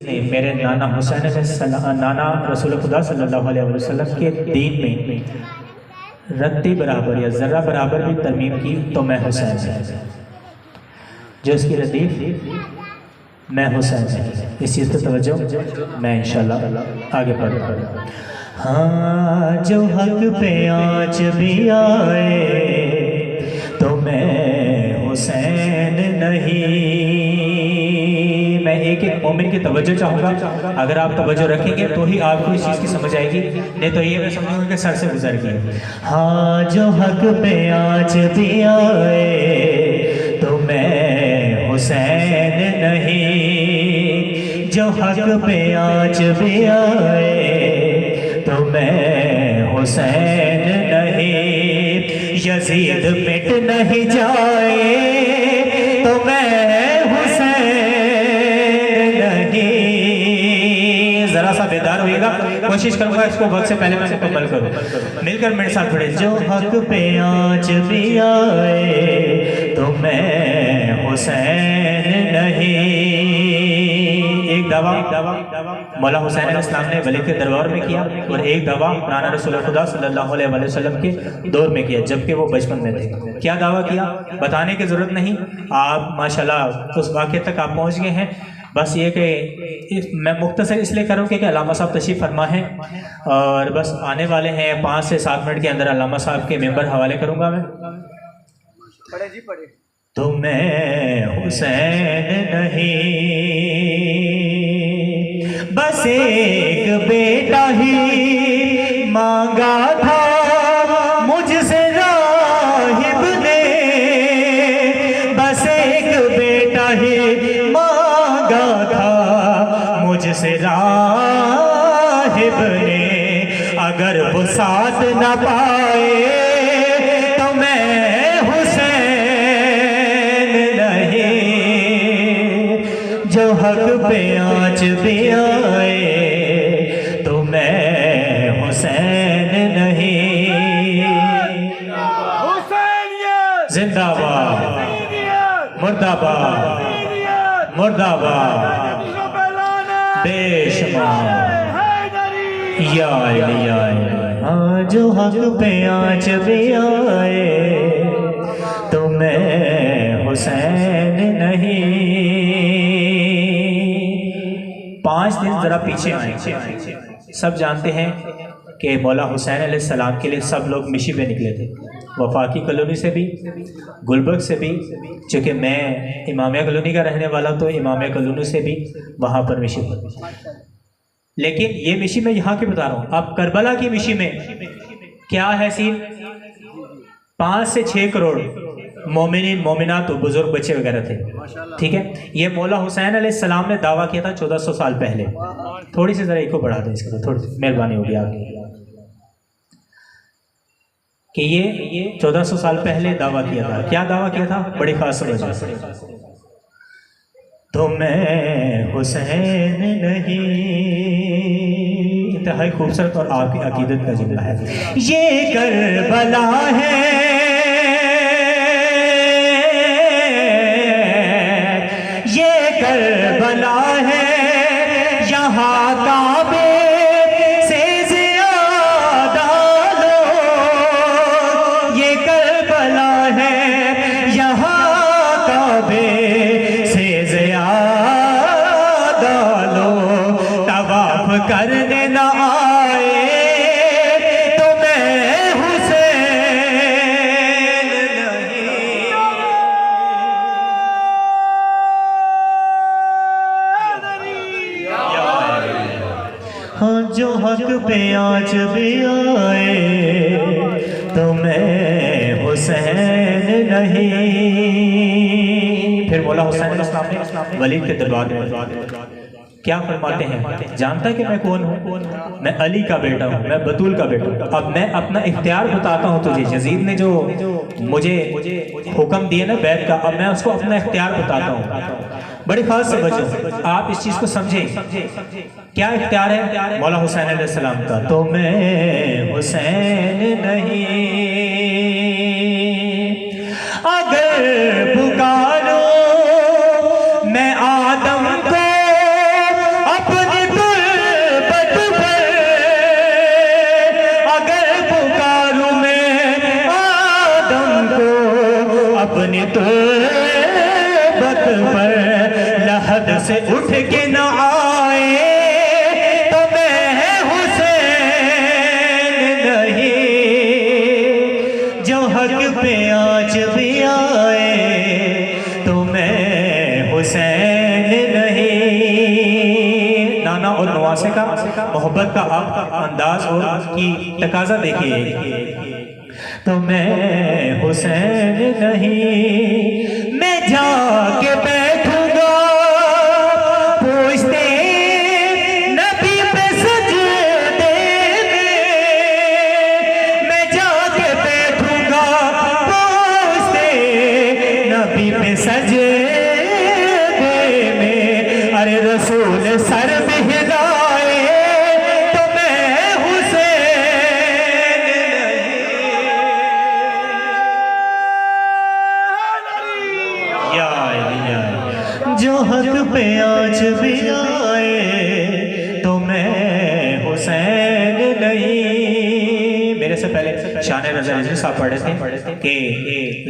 ने मेरे नाना हुसैन नाना रसूल खुदा सल्लल्लाहु अलैहि वसल्लम के दीन में रत्ती बराबर या ज़र्रा बराबर भी तरमीम की तो मैं हुसैन से, जो इसकी रदीफ मैं हुसैन से, इस चीज़ पर तवज्जो मैं इंशाल्लाह आगे बढ़ूँगा। हाँ, जो हक पे आँच भी आए तो मैं हुसैन नहीं। मैं एक एक मोमिन की तवज्जो चाहूँगा, अगर आप तवज्जो रखेंगे तो ही आपको इस चीज़ की समझ आएगी, नहीं तो ये मैं समझूंगा कि सर से गुजर गई। हाँ, जो हक पे आँच भी आए तो मैं हुसैन नहीं। जो हक पे आँच भी आए तो मैं हुसैन नहीं। यजीद मिट नहीं जाए तो मैं हुसैन नहीं। जरा सा बेदार होइएगा, कोशिश करूंगा इसको वक्त से पहले मैं मुकम्मल करूं। मिलकर मेरे साथ पढ़े। जो हक पे आँच भी आए तो मैं हुसैन नहीं। एक दावा मौला हुसैन अलैहिस्सलाम ने वली के दरबार में किया और एक दावा नाना रसूल खुदा सल्लल्लाहु अलैहि वसल्लम के दौर में किया, जबकि वो बचपन में थे। क्या दावा किया बताने की ज़रूरत नहीं, आप माशाल्लाह उस वाक़े तक आप पहुँच गए हैं। बस ये कि मैं मुख्तसर इसलिए करूँ कि अल्लामा साहब तशरीफ़ फरमा हैं और बस आने वाले हैं, 5 से 7 मिनट के अंदर अल्लामा साहब के मेंबर हवाले करूँगा मैं। पढ़े जी पढ़े। तो मैं हुसैन नहीं, बस एक बेटा ही मांगा था मुझसे राहिब ने। बस एक बेटा ही मांगा था मुझसे राहिब ने। अगर वो साथ न पाए तो मैं हुसैन नहीं। जो हक पे आँच भी आए तो मैं हुसैन नहीं। जिंदाबाद, मुर्दाबाद, मुर्दाबाद, बेशुमार या अली या अली। हाँ, जो हक पे आँच भी आए तो मैं हुसैन नहीं। 5 दिन जरा पीछे आए। सब जानते हैं कि मौला हुसैन अलैहिस्सलाम के लिए सब लोग मिशी पे निकले थे, वफाकी कॉलोनी से भी, गुलबर्ग से भी, चूँकि मैं इमामिया कॉलोनी का रहने वाला तो इमामिया कॉलोनी से भी वहाँ पर मिशी पर। लेकिन ये मिशी मैं यहाँ की बता रहा हूँ। अब करबला की मिशी में क्या है सीन, 5 से 6 करोड़ मोमिनीन मोमिनात तो बुजुर्ग बच्चे वगैरह थे, ठीक है। ये मौला हुसैन अलैहिस्सलाम ने दावा किया था 1400 साल पहले। थोड़ी सी जरा एक को बढ़ा दें इसके तो, थोड़ी सी मेहरबानी होगी आपकी, कि ये 1400 साल पहले दावा किया था। क्या दावा किया था, बड़ी खास वजह से। तो मैं हुसैन नहीं। इंतहाई खूबसूरत और आपकी अकीदत का जुमला है। ये करबला है, ये करबला है, यहाँ काबे से ज़्यादा लोग। ये करबला है, यहाँ काबे से ज़्यादा लोग। तवाफ करने न आए तो मैं हुसैन नहीं। हाँ, जो हक पे आँच भी आए तो मैं हुसैन नहीं। फिर मौला हुसैन ने वलीद के दरबार में क्या फरमाते हैं, जानता है कि मैं कौन हूँ? मैं अली का बेटा हूँ, मैं बतूल का बेटा हूँ। अब मैं अपना इख्तियार बताता हूँ तुझे। यजीद ने जो मुझे हुक्म दिए ना बैत का, अब मैं उसको अपना इख्तियार बताता हूँ। बड़ी खास समझो, आप इस चीज़ को समझें। क्या इख्तियार है मौला हुसैन अलैहिस्सलाम का? तो मैं हुसैन नहीं, अगर पुकारो मैं आदम को तुर्बत पर लहद से उठ के न आए तो मैं हुसैन नहीं। जो हक पे आज भी आए तो मैं हुसैन नहीं। नाना और नवासे का मोहब्बत का आप अंदाज और की तकाजा देखिए। तो मैं हुसैन नहीं, मैं जाके बैठूंगा पूछते नबी पे सजदे में। मैं जाके बैठूंगा पूछते नबी पे सजदे में। अरे रसूल सर भी हिलाए तो मैं हुसैन नहीं। जो हक पे आज भी आए तो मैं हुसैन नहीं। मेरे से पहले शान रज़ा रिज़वी साहब पढ़े थे कि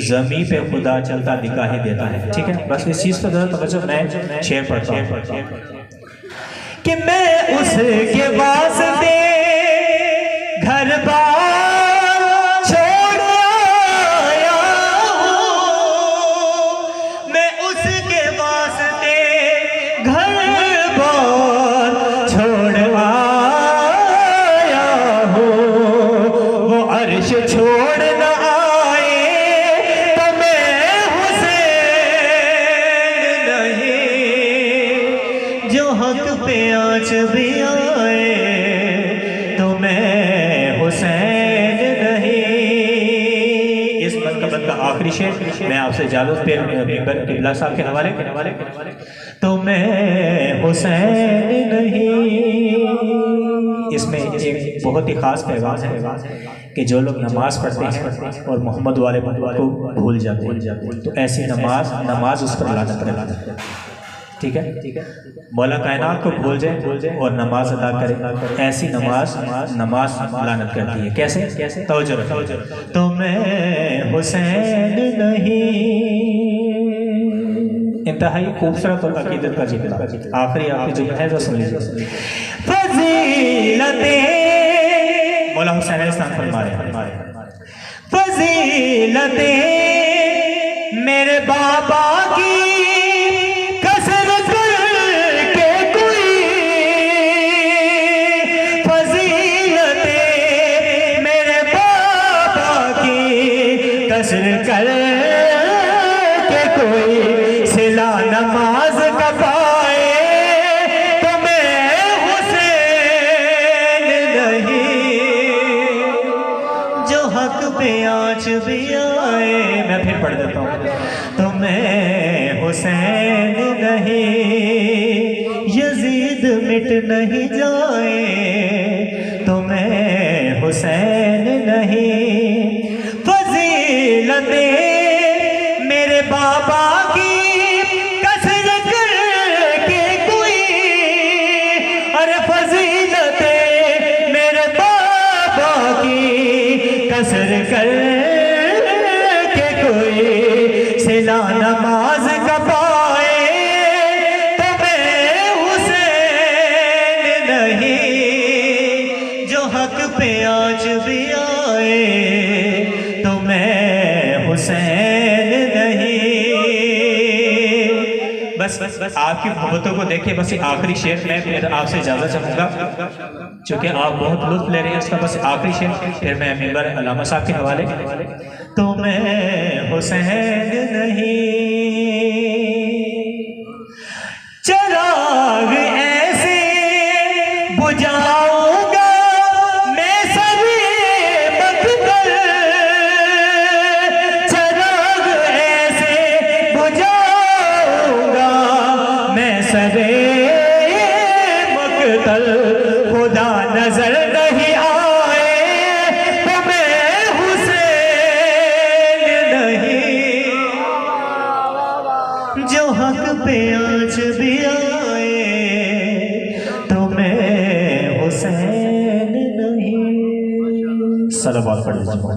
ज़मीं पे खुदा चलता दिखाई देता है। ठीक है, बस इस चीज़ को जरा तवज्जो, मैं शेर पढ़ता हूँ कि मैं उसके वास्ते घर बार छोड़ आया हूँ। मैं उसके वास्ते घर बार छोड़ आया हूँ। वो अर्श छोड़ न आए तो मैं हुसैन नहीं। जो हक पे आज भी आए तो मैं हुसैन नहीं। इस मनकबत का आखिरी शेर मैं आपसे इजाजत पे किबला साहब के हवाले तो मैं हुसैन नहीं। इसमें एक बहुत ही खास पैगाम है कि जो लोग नमाज पढ़ते हैं और मोहम्मद वाले को भूल जाते हैं तो ऐसी नमाज उस पर लानत करता है। ठीक है, मौला कायनात को भूल जाए और नमाज अदा करे, ऐसी नमाज लानत करती है। कैसे? तवज्जो रखो। तो मैं हुसैन नहीं। इंतहाई खूबसूरत और अकीदत का जिक्र। आखिरी आपकी जुमला है जो सुन लीजिए। फजीलतें मौला हुसैन अलैहिस्सलाम फरमा रहे हैं, फजीलतें मेरे बाबा की कसर करके कोई। फजीलतें मेरे बाबा की कसर करके कोई सिला नमाज का पाए तो मैं हुसैन नहीं। जो हक पे आज भी आए, मैं फिर पढ़ देता हूँ, तो मैं हुसैन नहीं। यजीद मिट नहीं जाए तो मैं हुसैन नहीं। फजीलतें मेरे बाबा की कसर करके कोई। अरे फजीलतें मेरे बाबा की कसर करके कोई सिला नमाज का पाए तो मैं हुसैन नहीं। जो हक पे आज भी आए तो मैं हुसैन नहीं। बस आपकी मोहब्बतों को देखिए। बस आखिरी शेर मैं फिर आपसे इजाजत चाहूंगा, चूंकि आप बहुत लुत्फ ले रहे हैं इसका। बस आखिरी शेर फिर मैं मिंबर अल्लामा साहब के हवाले। तो मैं हुसैन नहीं। चिराग ऐसे बुझाऊंगा मैं सभी मकबर। चिराग ऐसे बुझाऊंगा मैं सभी मकतल। खुदा नजर नहीं आए तो मैं हुसैन नहीं। जो हक पे आज भी आए तो मैं हुसैन नहीं। सल्लल्लाहु अलैहि वसल्लम।